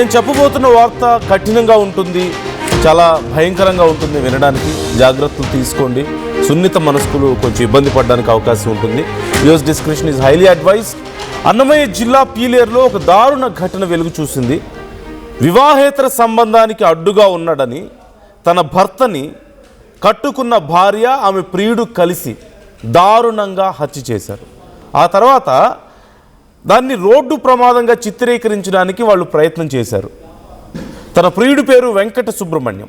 నేను చెప్పబోతున్న వార్త కఠినంగా ఉంటుంది, చాలా భయంకరంగా ఉంటుంది వినడానికి. జాగ్రత్తలు తీసుకోండి. సున్నిత మనస్కులు కొంచెం ఇబ్బంది పడడానికి అవకాశం ఉంటుంది. US description is highly advised. Annamayya జిల్లా పీలేరులో ఒక దారుణ ఘటన వెలుగు చూసింది. వివాహేతర సంబంధానికి అడ్డుగా ఉన్నాడని తన భర్తని కట్టుకున్న భార్య, ఆమె ప్రియుడు కలిసి దారుణంగా హత్య చేశారు. ఆ తర్వాత దాన్ని రోడ్డు ప్రమాదంగా చిత్రీకరించడానికి వాళ్ళు ప్రయత్నం చేశారు. తన ప్రియుడి పేరు వెంకట సుబ్రహ్మణ్యం,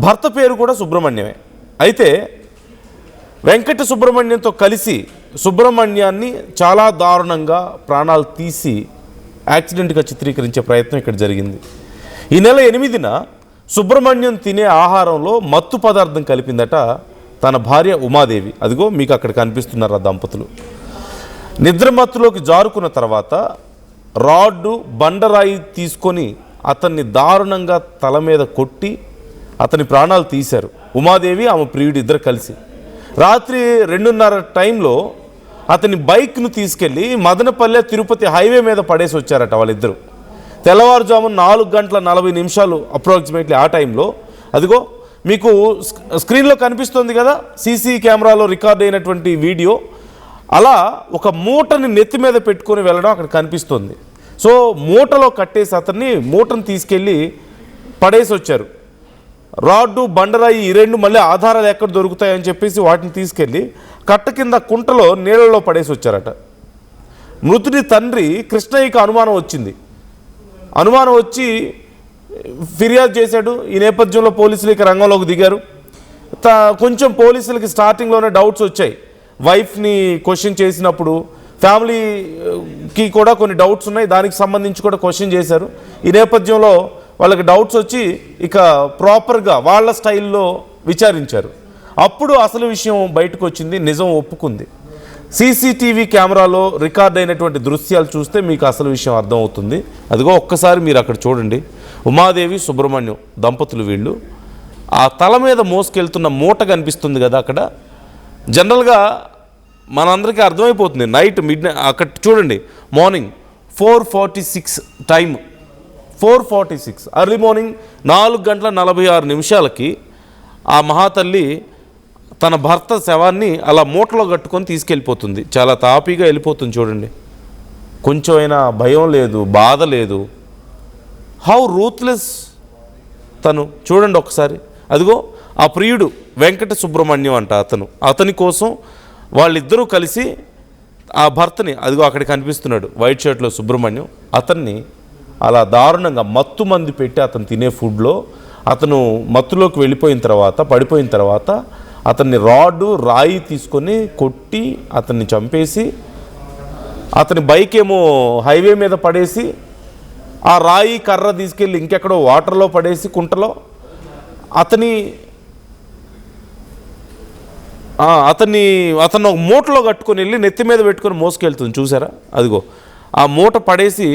భర్త పేరు కూడా సుబ్రహ్మణ్యమే. అయితే వెంకట సుబ్రహ్మణ్యంతో కలిసి సుబ్రహ్మణ్యాన్ని చాలా దారుణంగా ప్రాణాలు తీసి యాక్సిడెంట్గా చిత్రీకరించే ప్రయత్నం ఇక్కడ జరిగింది. ఈ నెల 8న సుబ్రహ్మణ్యం తినే ఆహారంలో మత్తు పదార్థం కలిపిందట తన భార్య ఉమాదేవి. అదిగో మీకు అక్కడ కనిపిస్తున్నారు ఆ దంపతులు. నిద్రమత్తులోకి జారుకున్న తర్వాత రాడ్డు, బండరాయి తీసుకొని అతన్ని దారుణంగా తల మీద కొట్టి అతని ప్రాణాలు తీశారు. ఉమాదేవి, ఆమె ప్రియుడు ఇద్దరు కలిసి రాత్రి 2:30 టైంలో అతని బైక్ను తీసుకెళ్ళి మదనపల్లె తిరుపతి హైవే మీద పడేసి వచ్చారట వాళ్ళిద్దరు. తెల్లవారుజామున 4:40 అప్రాక్సిమేట్లీ ఆ టైంలో, అదిగో మీకు స్క్రీన్లో కనిపిస్తుంది కదా సీసీ కెమెరాలో రికార్డ్ అయినటువంటి వీడియో, అలా ఒక మూటని నెత్తి మీద పెట్టుకొని వెళ్ళడం అక్కడ కనిపిస్తుంది. సో మూటలో కట్టేసి అతన్ని మూటను తీసుకెళ్ళి పడేసి వచ్చారు. రాడ్డు, బండరాయి ఈ రెండు మళ్ళీ ఆధారాలు ఎక్కడ దొరుకుతాయని చెప్పేసి వాటిని తీసుకెళ్ళి కట్ట కింద కుంటలో నీళ్ళలో పడేసి వచ్చారట. మృతుడి తండ్రి కృష్ణయ్యకి అనుమానం వచ్చింది. అనుమానం వచ్చి ఫిర్యాదు చేశాడు. ఈ నేపథ్యంలో పోలీసులకి రంగంలోకి దిగారు. కొంచెం పోలీసులకి స్టార్టింగ్లోనే డౌట్స్ వచ్చాయి. వైఫ్ని క్వశ్చన్ చేసినప్పుడు ఫ్యామిలీకి కూడా కొన్ని డౌట్స్ ఉన్నాయి, దానికి సంబంధించి కూడా క్వశ్చన్ చేశారు. ఈ నేపథ్యంలో వాళ్ళకి డౌట్స్ వచ్చి ఇక ప్రాపర్గా వాళ్ళ స్టైల్లో విచారించారు. అప్పుడు అసలు విషయం బయటకు వచ్చింది, నిజం ఒప్పుకుంది. సీసీటీవీ కెమెరాలో రికార్డ్ అయినటువంటి దృశ్యాలు చూస్తే మీకు అసలు విషయం అర్థమవుతుంది. అదిగో ఒక్కసారి మీరు అక్కడ చూడండి. ఉమాదేవి, సుబ్రహ్మణ్యం దంపతులు వీళ్ళు. ఆ తల మీద మోసుకెళ్తున్న మూట కనిపిస్తుంది కదా అక్కడ. జనరల్గా మనందరికీ అర్థమైపోతుంది. నైట్ అక్కడ చూడండి, మార్నింగ్ 4:46 టైం, 4:46 ఎర్లీ మార్నింగ్ 4:46 ఆ మహాతల్లి తన భర్త శవాన్ని అలా మూటలో కట్టుకొని తీసుకెళ్ళిపోతుంది. చాలా తాపీగా వెళ్ళిపోతుంది. చూడండి, కొంచెం అయినా భయం లేదు, బాధ లేదు. హౌ రూత్లెస్ తను చూడండి ఒకసారి. అదిగో ఆ ప్రియుడు వెంకట సుబ్రహ్మణ్యం అంట అతని కోసం వాళ్ళిద్దరూ కలిసి ఆ భర్తని, అదిగో అక్కడ కనిపిస్తున్నాడు వైట్ షర్ట్లో సుబ్రహ్మణ్యం, అతన్ని అలా దారుణంగా మత్తు మంది పెట్టి అతను తినే ఫుడ్లో అతను మత్తులోకి వెళ్ళిపోయిన తర్వాత, పడిపోయిన తర్వాత అతన్ని రాడ్డు, రాయి తీసుకొని కొట్టి అతన్ని చంపేసి, అతని బైక్ ఏమో హైవే మీద పడేసి ఆ రాయి కర్ర తీసుకెళ్ళి ఇంకెక్కడో వాటర్లో పడేసి కుంటలో అతను ఒక మూటలో కట్టుకొని వెళ్ళి నెత్తి మీద పెట్టుకొని మోసుకెళ్తుంది. చూసారా? అదిగో ఆ మూట పడేసి,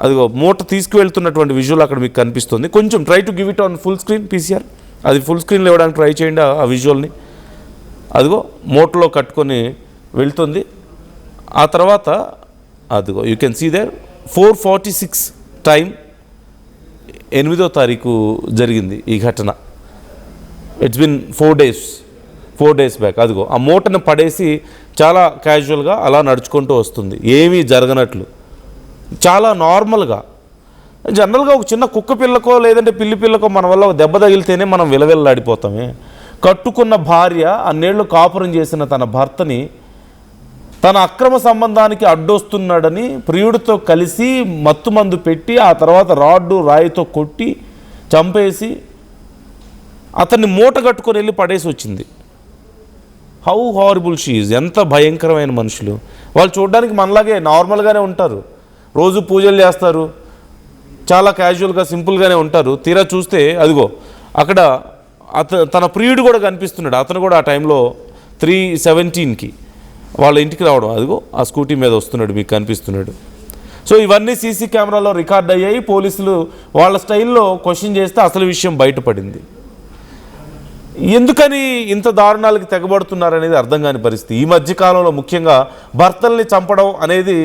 అదిగో మూట తీసుకువెళ్తున్నటువంటి విజువల్ అక్కడ మీకు కనిపిస్తుంది. కొంచెం try to give it on full screen PCR. అది ఫుల్ స్క్రీన్లో ఇవ్వడానికి ట్రై చేయండి ఆ విజువల్ని. అదిగో మూటలో కట్టుకొని వెళ్తుంది. ఆ తర్వాత అదిగో you can see there 4:46 time, 8వ తారీఖు జరిగింది ఈ ఘటన. It's been 4 days back. అదిగో ఆ మూటను పడేసి చాలా క్యాజువల్గా అలా నడుచుకుంటూ వస్తుంది, ఏమీ జరగనట్లు, చాలా నార్మల్గా. జనరల్గా ఒక చిన్న కుక్క పిల్లకో లేదంటే పిల్లి పిల్లకో మన వల్ల దెబ్బ తగిలితేనే మనం విలవిల్లాడిపోతామే. కట్టుకున్న భార్య, అన్నేళ్ళు కాపురం చేసిన తన భర్తని తన అక్రమ సంబంధానికి అడ్డొస్తున్నాడని ప్రియుడితో కలిసి మత్తుమందు పెట్టి ఆ తర్వాత రాడ్డు, రాయితో కొట్టి చంపేసి అతన్ని మూట కట్టుకొని వెళ్ళి పడేసి వచ్చింది. How horrible she is. ఎంత భయంకరమైన మనుషులు వాళ్ళు. చూడడానికి మనలాగే నార్మల్గానే ఉంటారు, రోజు పూజలు చేస్తారు, చాలా క్యాజువల్గా సింపుల్గానే ఉంటారు. తీరా చూస్తే అదిగో అక్కడ తన ప్రియుడు కూడా కనిపిస్తున్నాడు. అతను కూడా ఆ టైంలో 3:17 వాళ్ళ ఇంటికి రావడం, అదిగో ఆ స్కూటీ మీద వస్తున్నాడు, మీకు కనిపిస్తున్నాడు. సో ఇవన్నీ సీసీ కెమెరాలో రికార్డ్ అయ్యాయి. పోలీసులు వాళ్ళ స్టైల్లో క్వశ్చన్ చేస్తే అసలు విషయం బయటపడింది. ఎందుకని ఇంత దారుణాలకి తెగబడుతున్నారనేది అర్థం కాని పరిస్థితి. ఈ మధ్యకాలంలో ముఖ్యంగా భర్తల్ని చంపడం అనేది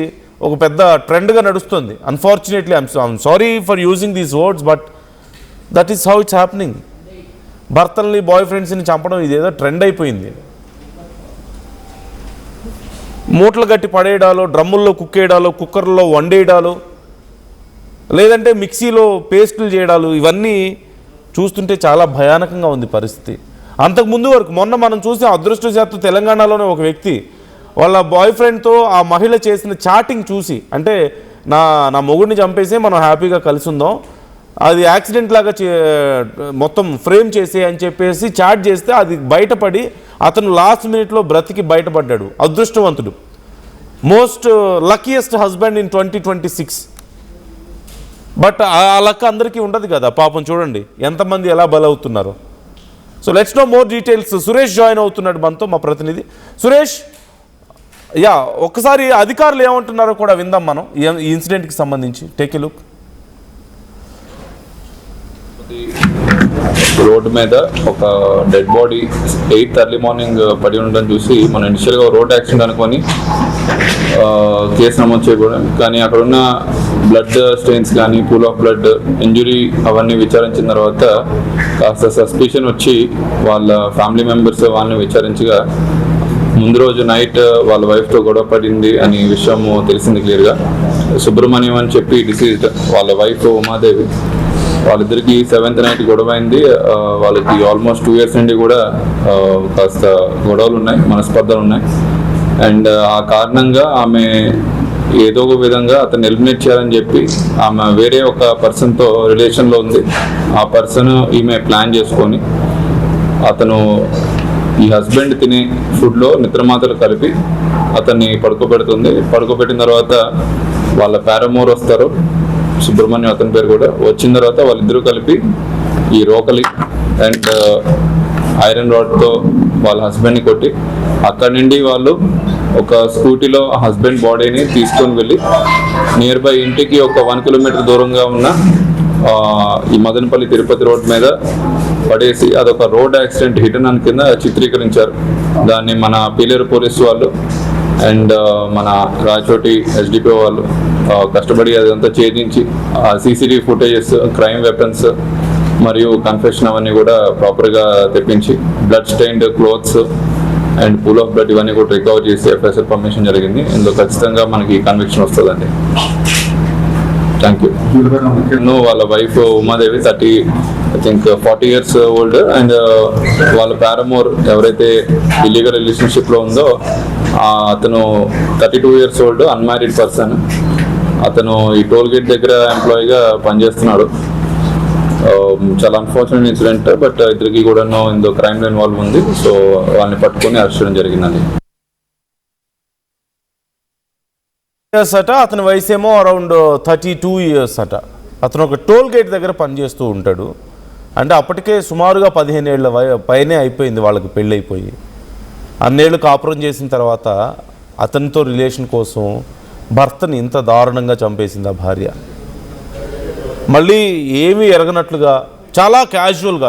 ఒక పెద్ద ట్రెండ్గా నడుస్తుంది. Unfortunately I'm sorry for using these words, but that is how it's happening. భర్తల్ని బాయ్ ఫ్రెండ్స్ని చంపడం ఇదేదో ట్రెండ్ అయిపోయింది. మూటలు గట్టి పడేయడాలు, డ్రమ్ముల్లో కుక్కేయడాలు, కుక్కర్లో వండేయడాలు, లేదంటే మిక్సీలో పేస్టులు చేయడాలు, ఇవన్నీ చూస్తుంటే చాలా భయానకంగా ఉంది పరిస్థితి. అంతకుముందు వరకు మొన్న మనం చూసి అదృష్టశాత్తు తెలంగాణలోనే ఒక వ్యక్తి వాళ్ళ బాయ్ ఫ్రెండ్తో ఆ మహిళ చేసిన చాటింగ్ చూసి, అంటే నా మొగుడిని చంపేసి మనం హ్యాపీగా కలిసి ఉందాం, అది యాక్సిడెంట్ లాగా మొత్తం ఫ్రేమ్ చేసే అని చెప్పేసి చాట్ చేస్తే అది బయటపడి అతను లాస్ట్ మినిట్లో బ్రతికి బయటపడ్డాడు. అదృష్టవంతుడు, most luckiest husband in 2026. But ఆ లక్ అందరికీ ఉండదు కదా పాపం. చూడండి ఎంతమంది ఎలా బలవుతున్నారో. So let's know more details. Suresh join అవుతున్నాడు మనతో, మా ప్రతినిధి సురేష్. ఒక్కసారి అధికారులు ఏమంటున్నారో కూడా విందాం మనం ఈ ఇన్సిడెంట్కి సంబంధించి. Take a look. రోడ్డు మీద ఒక డెడ్ బాడీ 8 ఎర్లీ మార్నింగ్ పడి ఉండడం చూసి మనం ఇనిషియల్గా రోడ్ యాక్సిడెంట్ అనుకొని కేసు నమోదు చేయకూడదు. కానీ అక్కడున్న బ్లడ్ స్టెయిన్స్ కానీ పూల్ ఆఫ్ బ్లడ్ ఇంజురీ అవన్నీ విచారించిన తర్వాత కాస్త సస్పిషన్ వచ్చి వాళ్ళ ఫ్యామిలీ మెంబర్స్ వాళ్ళని విచారించగా ముందు రోజు నైట్ వాళ్ళ వైఫ్తో గొడవ పడింది అని విషయం తెలిసింది క్లియర్గా. సుబ్రహ్మణ్యం అని చెప్పి డిసీజ్డ్ వాళ్ళ వైఫ్ ఉమాదేవి, వాళ్ళిద్దరికి 7th నైట్ గొడవ అయింది. వాళ్ళకి ఆల్మోస్ట్ 2 years నుండి కూడా కాస్త గొడవలు ఉన్నాయి, మనస్పర్ధలు ఉన్నాయి. అండ్ ఆ కారణంగా ఆమె ఏదో ఒక విధంగా అతను ఎలిమినేట్ చేయాలని చెప్పి ఆమె వేరే ఒక పర్సన్తో రిలేషన్లో ఉంది. ఆ పర్సన్ ఈమె ప్లాన్ చేసుకొని అతను ఈ హస్బెండ్ తినే ఫుడ్లో నిద్రమాతలు కలిపి అతన్ని పడుకోబెడుతుంది. పడుకోబెట్టిన తర్వాత వాళ్ళ పారామోర్ వస్తారు, సుబ్రహ్మణ్యం అతని పేరు కూడా. వచ్చిన తర్వాత వాళ్ళిద్దరూ కలిపి ఈ రోకలి అండ్ ఐరన్ రాడ్తో వాళ్ళ హస్బెండ్ని కొట్టి అక్కడి నుండి వాళ్ళు ఒక స్కూటీలో హస్బెండ్ బాడీని తీసుకొని వెళ్ళి నియర్ బై ఇంటికి ఒక 1 kilometer దూరంగా ఉన్న ఈ మదనపల్లి తిరుపతి రోడ్ మీద పడేసి అదొక రోడ్ యాక్సిడెంట్ హిట్ అండ్ కింద చిత్రీకరించారు. దాన్ని మన పీలేరు పోలీసు వాళ్ళు అండ్ మన రాయచోటి ఎస్డిపిఓ వాళ్ళు కష్టపడి అదంతా ఛేదించి సీసీటీవీ ఫుటేజెస్, క్రైమ్ వెపన్స్ మరియు కన్ఫెషన్ అవన్నీ కూడా ప్రాపర్గా తెప్పించి blood stained clothes and pool of blood ఇవన్నీ కూడా రికవర్ చేసి ఎఫ్ఐఆర్ పర్మిషన్ జరిగింది. ఇందులో ఖచ్చితంగా మనకి కన్విక్షన్ వస్తుందండి. Thank you. వాళ్ళ wife Umadevi 40 years old and వాళ్ళ పారామోర్ ఎవరైతే ఇల్లీగల్ రిలేషన్షిప్లో ఉందో అతను 32 years ఓల్డ్ అన్మ్యారీడ్ పర్సన్. అతను ఈ టోల్ గేట్ దగ్గర ఎంప్లాయీగా పనిచేస్తున్నాడు. చాలా అన్ఫార్చునేట్ ఇన్సిడెంట్, బట్ ఇద్దరికి కూడా ఇందులో క్రైమ్లో ఇన్వాల్వ్ ఉంది. సో వాళ్ళని పట్టుకొని అరెస్ట్ చేయడం జరిగిందండి. అట అతని వయసు ఏమో అరౌండ్ 32 years అట. అతను ఒక టోల్ గేట్ దగ్గర పనిచేస్తూ ఉంటాడు. అంటే అప్పటికే సుమారుగా 15 ఏళ్ల పైనే అయిపోయింది వాళ్ళకి పెళ్ళైపోయి. అన్నేళ్ళు కాపురం చేసిన తర్వాత అతనితో రిలేషన్ కోసం భర్తని ఇంత దారుణంగా చంపేసింది ఆ భార్య. మళ్ళీ ఏమీ ఎరగనట్లుగా చాలా క్యాజువల్గా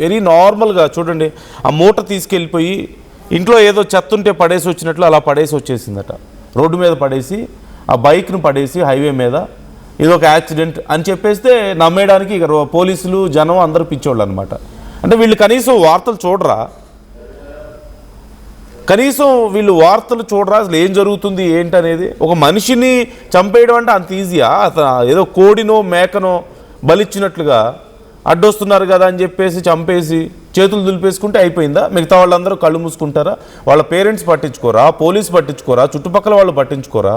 వెరీ నార్మల్గా చూడండి, ఆ మూట తీసుకెళ్ళిపోయి ఇంట్లో ఏదో చెత్తుంటే పడేసి వచ్చినట్లు అలా పడేసి వచ్చేసిందట. రోడ్డు మీద పడేసి ఆ బైక్ను పడేసి హైవే మీద ఇది ఒక యాక్సిడెంట్ అని చెప్పేస్తే నమ్మేయడానికి ఇక పోలీసులు జనం అందరూ పిచ్చోళ్ళు అనమాట. అంటే వీళ్ళు కనీసం వార్తలు చూడరా, అసలు ఏం జరుగుతుంది ఏంటనేది. ఒక మనిషిని చంపేయడం అంటే అంత ఈజీయా? అతను ఏదో కోడినో మేకనో బలిచ్చినట్లుగా అడ్డొస్తున్నారు కదా అని చెప్పేసి చంపేసి చేతులు దులిపేసుకుంటే అయిపోయిందా? మిగతా వాళ్ళందరూ కళ్ళు మూసుకుంటారా? వాళ్ళ పేరెంట్స్ పట్టించుకోరా? పోలీసు పట్టించుకోరా? చుట్టుపక్కల వాళ్ళు పట్టించుకోరా?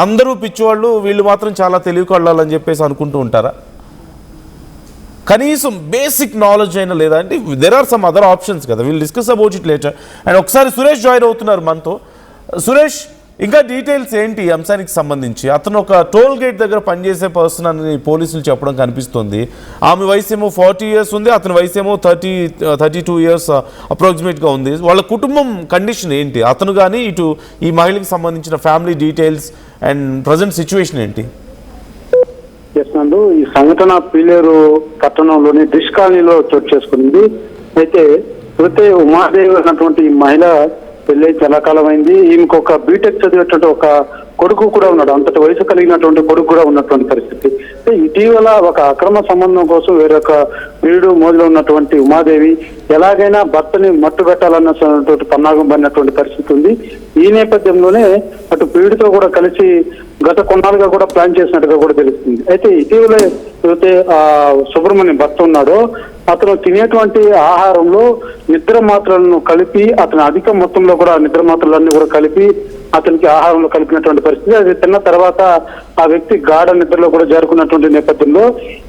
అందరూ పిచ్చివాళ్ళు, వీళ్ళు మాత్రం చాలా తెలివికళ్ళాలని చెప్పేసి అనుకుంటూ ఉంటారా? కనీసం బేసిక్ నాలెడ్జ్ అయినా లేదా అంటే there are some other options కదా. Will discuss about it later. And ఒకసారి సురేష్ జాయిన్ అవుతున్నారు మనతో. సురేష్, ఇంకా డీటెయిల్స్ ఏంటి ఈ అంశానికి సంబంధించి? అతను ఒక టోల్ గేట్ దగ్గర పనిచేసే పర్సన్ అని పోలీసులు చెప్పడం కనిపిస్తుంది. ఆమె వయసు ఏమో 40 years ఉంది, అతని వయసు ఏమో 32 years అప్రాక్సిమేట్గా ఉంది. వాళ్ళ కుటుంబం కండిషన్ ఏంటి? అతను కానీ ఇటు ఈ మహిళకి సంబంధించిన family details and present situation ఏంటి? చేస్తున్నాడు. ఈ సంఘటన పీలేరు పట్టణంలోని డిష్ కాలనీలో చోటు చేసుకుంది. అయితే ఉమాదేవి అన్నటువంటి మహిళ పెళ్ళై చాలా కాలం అయింది. ఈమెకు ఒక బీటెక్ చదివేటువంటి ఒక కొడుకు కూడా ఉన్నాడు, అంతటి వయసు కలిగినటువంటి కొడుకు కూడా ఉన్నటువంటి పరిస్థితి. ఇటీవల ఒక అక్రమ సంబంధం కోసం వేరొక ప్రియుడు మోజులో ఉన్నటువంటి ఉమాదేవి ఎలాగైనా భర్తని మట్టు పెట్టాలన్నటువంటి పన్నాగం పడినటువంటి పరిస్థితి ఉంది. ఈ నేపథ్యంలోనే అటు ప్రియుడితో కూడా కలిసి గత కొన్నాళ్ళుగా కూడా ప్లాన్ చేసినట్టుగా కూడా తెలుస్తుంది. అయితే ఇటీవల ఏదైతే సుబ్రహ్మణ్యం భర్త ఉన్నాడో అతను తినేటువంటి ఆహారంలో నిద్ర మాత్రలను కలిపి, అతను అధిక మొత్తంలో కూడా నిద్ర మాత్రలన్నీ కూడా కలిపి అతనికి ఆహారంలో కలిపినటువంటి పరిస్థితి. అది తిన్న తర్వాత ఆ వ్యక్తి గాఢ నిద్రలో కూడా చేరుకున్నటువంటి నేపథ్యంలో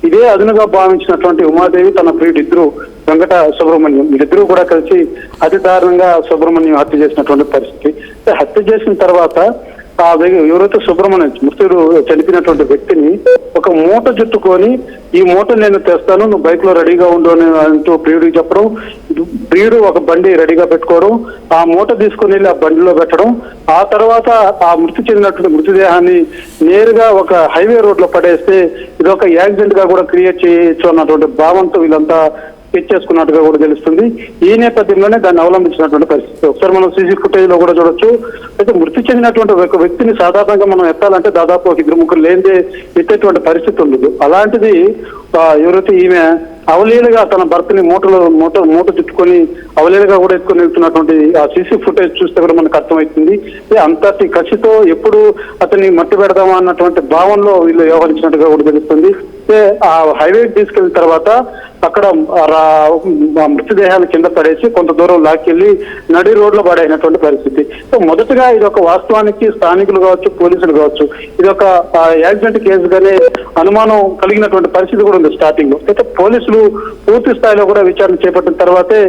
ఇదే అదునుగా భావించినటువంటి ఉమాదేవి తన ప్రియుడు ఇద్దరు వెంకట సుబ్రహ్మణ్యం వీరిద్దరూ కూడా కలిసి అతి దారుణంగా సుబ్రహ్మణ్యం హత్య చేసినటువంటి పరిస్థితి. హత్య చేసిన తర్వాత ఎవరైతే సుబ్రహ్మణ్యం మృతుడు చనిపోయినటువంటి వ్యక్తిని ఒక మూట చుట్టుకొని ఈ మూట నేను తెస్తాను, నువ్వు బైక్ లో రెడీగా ఉండు అని అంటూ ప్రియుడికి చెప్పడం, ప్రియుడు ఒక బండి రెడీగా పెట్టుకోవడం, ఆ మూట తీసుకుని వెళ్ళి ఆ బండిలో పెట్టడం, ఆ తర్వాత ఆ మృతి చెందినటువంటి మృతదేహాన్ని నేరుగా ఒక హైవే రోడ్ లో పడేస్తే ఇది ఒక యాక్సిడెంట్ గా కూడా క్రియేట్ చేయొచ్చు అన్నటువంటి భావంతో వీళ్ళంతా చేసుకున్నట్టుగా కూడా తెలుస్తుంది. ఈ నేపథ్యంలోనే దాన్ని అవలంబించినటువంటి పరిస్థితి ఒకసారి మనం సీసీ ఫుటేజ్ లో కూడా చూడొచ్చు. అయితే మృతి చెందినటువంటి ఒక వ్యక్తిని సాధారణంగా మనం ఎత్తాలంటే దాదాపు ఒక 2-3 లేనిదే ఎత్తేటువంటి పరిస్థితి ఉండదు. అలాంటిది ఎవరైతే ఈమె అవలీలుగా తన భర్తని మూట చుట్టుకొని అవలీలుగా కూడా ఎత్తుకొని వెళ్తున్నటువంటి ఆ సీసీ ఫుటేజ్ చూస్తే కూడా మనకు అర్థమవుతుంది. అంతటి కసితో ఎప్పుడు అతన్ని మట్టి పెడదామా అన్నటువంటి భావనలో వీళ్ళు వ్యవహరించినట్టుగా కూడా తెలుస్తుంది. ఆ హైవే తీసుకెళ్లిన తర్వాత అక్కడ మృతదేహాలు కింద పడేసి కొంత దూరం లాక్కెళ్లి నడి రోడ్లో పడైనటువంటి పరిస్థితి. సో మొదటగా ఇది ఒక వాస్తవానికి స్థానికులు కావచ్చు, పోలీసులు కావచ్చు, ఇది ఒక యాక్సిడెంట్ కేసుగానే అనుమానం కలిగినటువంటి పరిస్థితి కూడా ఉంది స్టార్టింగ్ లో. అయితే పోలీసులు పూర్తి స్థాయిలో కూడా విచారణ చేపట్టిన తర్వాతే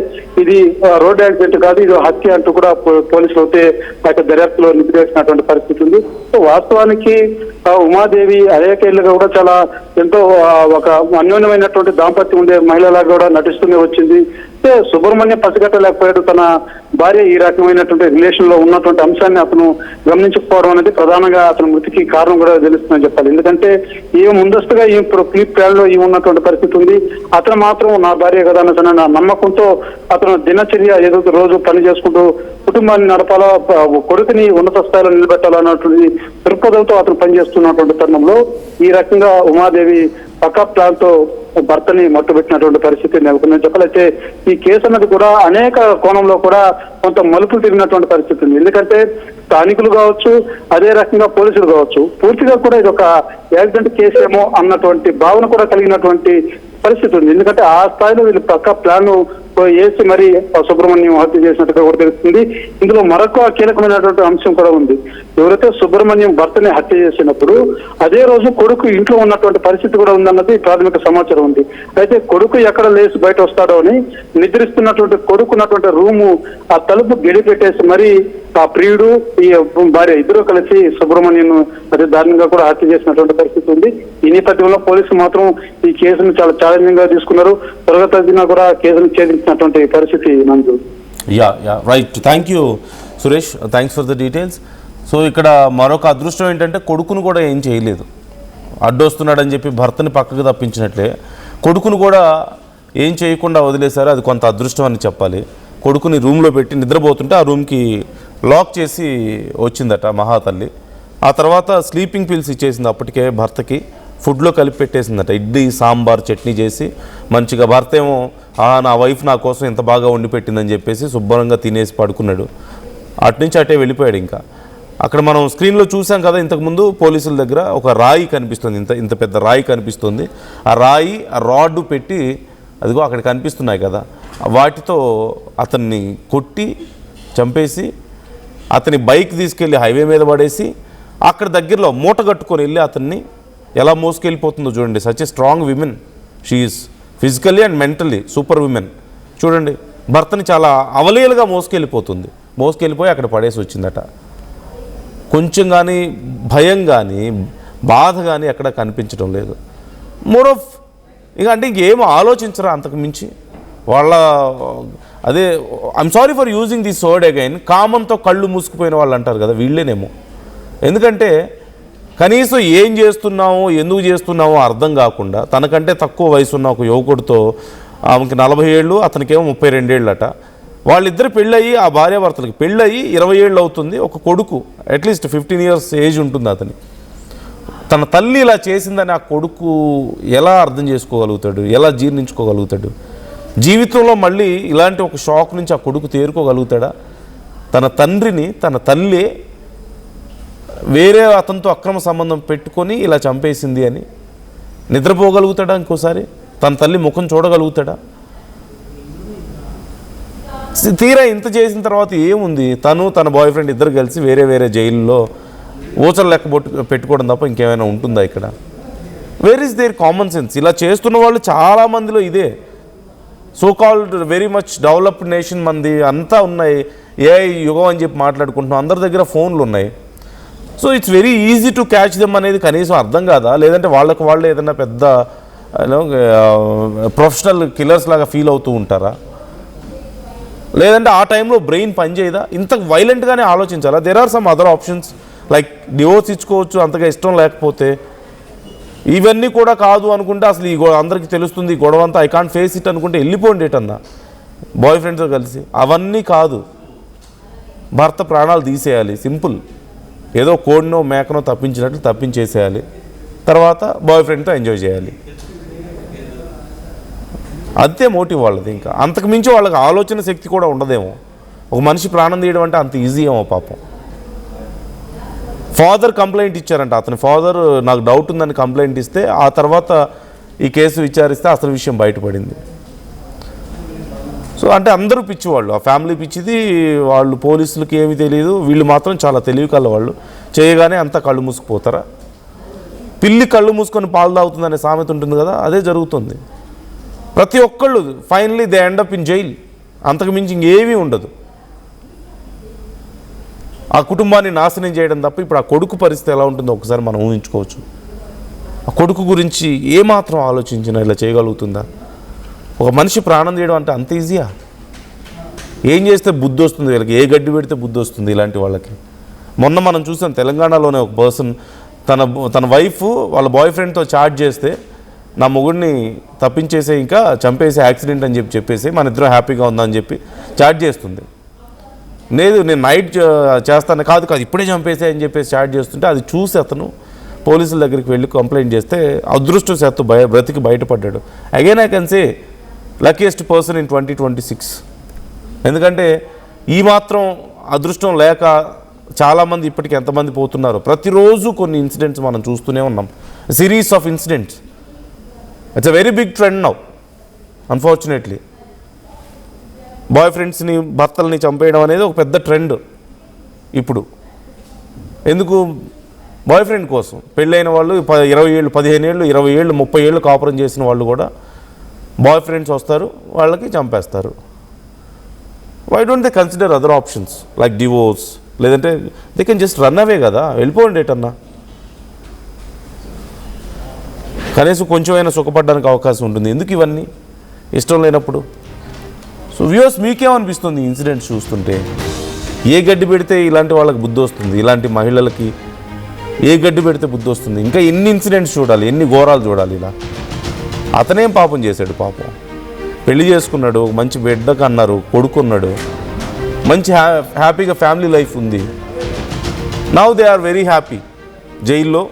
ఇది రోడ్ యాక్సిడెంట్ కాదు, ఇది హత్య అంటూ కూడా పోలీసులు అయితే దర్యాప్తులో నిలిపివేసినటువంటి పరిస్థితి ఉంది. సో వాస్తవానికి ఉమాదేవి అనేకేళ్లుగా కూడా చాలా ఎంతో ఒక అన్యోన్యమైనటువంటి దాంపత్యం ఉండే మహిళలాగా కూడా నటిస్తూనే వచ్చింది. సుబ్రహ్మణ్యం పసిగట్టలేకపోయాడు తన భార్య ఈ రకమైనటువంటి రిలేషన్ లో ఉన్నటువంటి అంశాన్ని అతను గమనించకపోవడం అనేది ప్రధానంగా అతని మృతికి కారణం కూడా తెలుస్తుందని చెప్పాలి. ఎందుకంటే ఈమె ముందస్తుగా ఈ ప్రీ ప్లాన్ లో ఈమె ఉన్నటువంటి పరిస్థితి ఉంది. అతను మాత్రం నా భార్య కదా అన్న నమ్మకంతో అతను దినచర్య ఏదో రోజు పని చేసుకుంటూ కుటుంబాన్ని నడపాలా, కొడుకుని ఉన్నత స్థాయిలో నిలబెట్టాలన్నటువంటి దృక్పథంతో అతను పనిచేస్తున్నటువంటి తరుణంలో ఈ రకంగా ఉమాదేవి పక్కా ప్లాన్ తో భర్తని మట్టుబెట్టినటువంటి పరిస్థితి నెలకొందని చెప్పాలైతే ఈ కేసు అన్నది కూడా అనేక కోణంలో కూడా కొంత మలుపులు తిరిగినటువంటి పరిస్థితి ఉంది. ఎందుకంటే స్థానికులు కావచ్చు, అదే రకంగా పోలీసులు కావచ్చు, పూర్తిగా కూడా ఇది ఒక యాక్సిడెంట్ కేసు ఏమో అన్నటువంటి భావన కూడా కలిగినటువంటి పరిస్థితి ఉంది. ఎందుకంటే ఆ స్థాయిలో వీళ్ళు పక్కా ప్లాన్ వేసి మరి సుబ్రహ్మణ్యం హత్య చేసినట్టుగా కూడా తెలుస్తుంది. ఇందులో మరొక కీలకమైనటువంటి అంశం కూడా ఉంది. ఎవరైతే సుబ్రహ్మణ్యం భర్తని హత్య చేసినప్పుడు అదే రోజు కొడుకు ఇంట్లో ఉన్నటువంటి పరిస్థితి కూడా ఉందన్నది ప్రాథమిక సమాచారం ఉంది. అయితే కొడుకు ఎక్కడ లేచి బయట వస్తాడో అని నిద్రిస్తున్నటువంటి కొడుకున్నటువంటి రూము ఆ తలుపు గడి పెట్టేసి మరి ఆ ప్రియుడు ఈ భార్య ఇద్దరు కలిసి సుబ్రహ్మణ్యం అదే దారుణంగా కూడా హత్య చేసినటువంటి పరిస్థితి ఉంది. ఈ నేపథ్యంలో పోలీసులు మాత్రం ఈ కేసును చాలా ఛాలెంజింగ్ గా తీసుకున్నారు. త్వరగతిన కూడా కేసును ఛేదించినటువంటి పరిస్థితి నందు. Right, thank you Suresh, thanks for the details. So ఇక్కడ మరొక అదృష్టం ఏంటంటే కొడుకును కూడా ఏం చేయలేదు, అడ్డొస్తున్నాడని చెప్పి భర్తని పక్కకు తప్పించినట్లే కొడుకును కూడా ఏం చేయకుండా వదిలేశారు. అది కొంత అదృష్టం అని చెప్పాలి. కొడుకుని రూమ్లో పెట్టి నిద్రపోతుంటే ఆ రూమ్కి లాక్ చేసి వచ్చిందట మహాతల్లి. ఆ తర్వాత స్లీపింగ్ పిల్స్ ఇచ్చేసింది అప్పటికే భర్తకి, ఫుడ్లో కలిపి పెట్టేసిందట. ఇడ్లీ సాంబార్ చట్నీ చేసి మంచిగా భర్త ఏమో నా వైఫ్ నా కోసం ఎంత బాగా వండి పెట్టిందని చెప్పేసి శుభ్రంగా తినేసి పడుకున్నాడు. అట్నుంచి అటే వెళ్ళిపోయాడు. ఇంకా అక్కడ మనం స్క్రీన్లో చూసాం కదా ఇంతకుముందు పోలీసుల దగ్గర ఒక రాయి కనిపిస్తుంది, ఇంత పెద్ద రాయి కనిపిస్తుంది. ఆ రాయి ఆ రాడ్ పెట్టి అదిగో అక్కడ కనిపిస్తున్నాయి కదా, వాటితో అతన్ని కొట్టి చంపేసి అతని బైక్ తీసుకెళ్ళి హైవే మీద పడేసి అక్కడ దగ్గరలో మూట కట్టుకొని వెళ్ళి అతన్ని ఎలా మోసుకెళ్ళిపోతుందో చూడండి. Such a strong women, she is physically and mentally super women. చూడండి భర్తని చాలా అవలీలుగా మోసుకెళ్ళిపోయి అక్కడ పడేసి వచ్చిందట. కొంచెం కానీ భయం కానీ బాధ కానీ ఎక్కడ కనిపించడం లేదు. మోర్ ఆఫ్ ఇక అంటే ఇంకేం ఆలోచించరా అంతకు మించి వాళ్ళ అదే I'm sorry for using this word again, కామంతో కళ్ళు మూసుకుపోయిన వాళ్ళు అంటారు కదా, వీళ్ళేనేమో. ఎందుకంటే కనీసం ఏం చేస్తున్నామో ఎందుకు చేస్తున్నామో అర్థం కాకుండా తనకంటే తక్కువ వయసు ఉన్న ఒక యువకుడితో ఆమెకి 40 ఏళ్ళు అతనికేమో 32 ఏళ్ళట వాళ్ళిద్దరు పెళ్ళయి, ఆ భార్యాభర్తలకి పెళ్ళయి 20 ఏళ్ళు అవుతుంది. ఒక కొడుకు అట్లీస్ట్ 15 years ఏజ్ ఉంటుంది అతని. తన తల్లి ఇలా చేసిందని ఆ కొడుకు ఎలా అర్థం చేసుకోగలుగుతాడు, ఎలా జీర్ణించుకోగలుగుతాడు? జీవితంలో మళ్ళీ ఇలాంటి ఒక షాక్ నుంచి ఆ కొడుకు తేరుకోగలుగుతాడా? తన తండ్రిని తన తల్లి వేరే అతనితో అక్రమ సంబంధం పెట్టుకొని ఇలా చంపేసింది అని నిద్రపోగలుగుతాడా? ఇంకోసారి తన తల్లి ముఖం చూడగలుగుతాడా? తీరా ఇంత చేసిన తర్వాత ఏముంది? తను తన బాయ్ ఫ్రెండ్ ఇద్దరు కలిసి వేరే వేరే జైల్లో ఊచలు లెక్క పెట్టుకోవడం తప్ప ఇంకేమైనా ఉంటుందా ఇక్కడ? Where is there common sense? ఇలా చేస్తున్న వాళ్ళు చాలామందిలో ఇదే. So called very much developed nation మంది అంతా ఉన్నాయి. ఏఐ యుగం అని చెప్పి మాట్లాడుకుంటున్నాం. అందరి దగ్గర ఫోన్లు ఉన్నాయి. So it's very easy to catch them అనేది కనీసం అర్థం కాదా? లేదంటే వాళ్ళకు వాళ్ళు ఏదైనా పెద్ద ప్రొఫెషనల్ కిల్లర్స్ లాగా ఫీల్ అవుతూ ఉంటారా? లేదంటే ఆ టైంలో బ్రెయిన్ పనిచేయదా? ఇంత వైలెంట్గానే ఆలోచించాలా? There are some other options like divorce ఇచ్చుకోవచ్చు అంతగా ఇష్టం లేకపోతే. ఇవన్నీ కూడా కాదు అనుకుంటే అసలు ఈ అందరికీ తెలుస్తుంది ఈ గొడవ అంతా, ఐ కాంట్ ఫేస్ ఇట్ అనుకుంటే వెళ్ళిపోండి ఏటన్నా బాయ్ ఫ్రెండ్స్తో కలిసి. అవన్నీ కాదు, భర్త ప్రాణాలు తీసేయాలి. సింపుల్. ఏదో కోడినో మేకనో తప్పించినట్లు తప్పించేసేయాలి. తర్వాత బాయ్ ఫ్రెండ్తో ఎంజాయ్ చేయాలి. అంతే మోటివ్ వాళ్ళది. ఇంకా అంతకు మించి వాళ్ళకి ఆలోచన శక్తి కూడా ఉండదేమో. ఒక మనిషి ప్రాణం తీయడం అంటే అంత ఈజీ ఏమో పాపం. ఫాదర్ కంప్లైంట్ ఇచ్చారంట. అతని ఫాదర్ నాకు డౌట్ ఉందని కంప్లైంట్ ఇస్తే ఆ తర్వాత ఈ కేసు విచారిస్తే అసలు విషయం బయటపడింది. సో అంటే అందరూ పిచ్చివాళ్ళు, ఆ ఫ్యామిలీ పిచ్చిది. వాళ్ళు పోలీసులకి ఏమీ తెలియదు, వీళ్ళు మాత్రం చాలా తెలివి కల వాళ్ళు. చేయగానే అంతా కళ్ళు మూసుకుపోతారా? పిల్లి కళ్ళు మూసుకొని పాలు తాగుతుందనే సామెత ఉంటుంది కదా, అదే జరుగుతుంది. ప్రతి ఒక్కళ్ళు finally they end up in jail. అంతకు మించి ఇంకేమీ ఉండదు. ఆ కుటుంబాన్ని నాశనం చేయడం తప్ప ఇప్పుడు ఆ కొడుకు పరిస్థితి ఎలా ఉంటుందో ఒకసారి మనం ఊహించుకోవచ్చు. ఆ కొడుకు గురించి ఏమాత్రం ఆలోచించినా ఇలా చేయగలుగుతుందా? ఒక మనిషి ప్రాణం తీయడం అంటే అంత ఈజీయా? ఏం చేస్తే బుద్ధి వస్తుంది వీళ్ళకి? ఏ గడ్డి పెడితే బుద్ధి వస్తుంది ఇలాంటి వాళ్ళకి? మొన్న మనం చూసాం తెలంగాణలోనే ఒక పర్సన్ తన వైఫ్ వాళ్ళ బాయ్ ఫ్రెండ్తో చాట్ చేస్తే, నా మొగుడిని తప్పించేసే ఇంకా చంపేసే యాక్సిడెంట్ అని చెప్పేసి మన ఇద్దరం హ్యాపీగా ఉందని చెప్పి చాట్ చేస్తుంది. లేదు నేను నైట్ చేస్తాను, కాదు ఇప్పుడే చంపేసే అని చెప్పేసి చాట్ చేస్తుంటే అది చూసి అతను పోలీసుల దగ్గరికి వెళ్ళి కంప్లైంట్ చేస్తే అదృష్టవశాత్తు బ్రతికి బయటపడ్డాడు. Again I can say luckiest person in 2026. ఎందుకంటే ఈ మాత్రం అదృష్టం లేక చాలామంది ఇప్పటికి ఎంతమంది పోతున్నారు. ప్రతిరోజు కొన్ని ఇన్సిడెంట్స్ మనం చూస్తూనే ఉన్నాం. Series of incidents. It's a very big trend now unfortunately. Boy ఫ్రెండ్స్ని భర్తల్ని చంపేయడం అనేది ఒక పెద్ద ట్రెండ్ ఇప్పుడు. ఎందుకు? బాయ్ ఫ్రెండ్ కోసం. పెళ్ళైన వాళ్ళు 20 ఏళ్ళు 15 ఏళ్ళు 20 ఏళ్ళు 30 ఏళ్ళు కాపురం చేసిన వాళ్ళు కూడా బాయ్ ఫ్రెండ్స్ వస్తారు, వాళ్ళకి చంపేస్తారు. Why don't they consider other options like divorce? లేదంటే they can just run away కదా, వెళ్ళిపోండి ఏటన్నా. కనీసం కొంచెమైనా సుఖపడడానికి అవకాశం ఉంటుంది. ఎందుకు ఇవన్నీ ఇష్టం లేనప్పుడు? సో వ్యూవర్స్, మీకేమనిపిస్తుంది ఈ ఇన్సిడెంట్స్ చూస్తుంటే? ఏ గడ్డి పెడితే ఇలాంటి వాళ్ళకి బుద్ధి వస్తుంది? ఇలాంటి మహిళలకి ఏ గడ్డి పెడితే బుద్ధి వస్తుంది? ఇంకా ఎన్ని ఇన్సిడెంట్స్ చూడాలి, ఎన్ని ఘోరాలు చూడాలి? ఇలా అతనేం పాపం చేశాడు? పాపం పెళ్లి చేసుకున్నాడు, ఒక మంచి బిడ్డకు అన్నారు, కొడుకున్నాడు, మంచి హ్యాపీగా ఫ్యామిలీ లైఫ్ ఉంది. Now they are very happy. జైల్లో,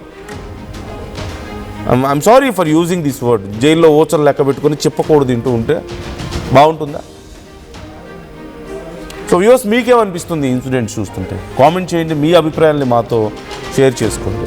I'm sorry for using this word, జైల్లో ఓచలు లెక్క పెట్టుకొని చెప్పకూడదు తింటూ ఉంటే బాగుంటుందా? సో వ్యూవర్స్, మీకేమనిపిస్తుంది ఈ ఇన్సిడెంట్స్ చూస్తుంటే? కామెంట్ చేయండి, మీ అభిప్రాయాల్ని మాతో షేర్ చేసుకోండి.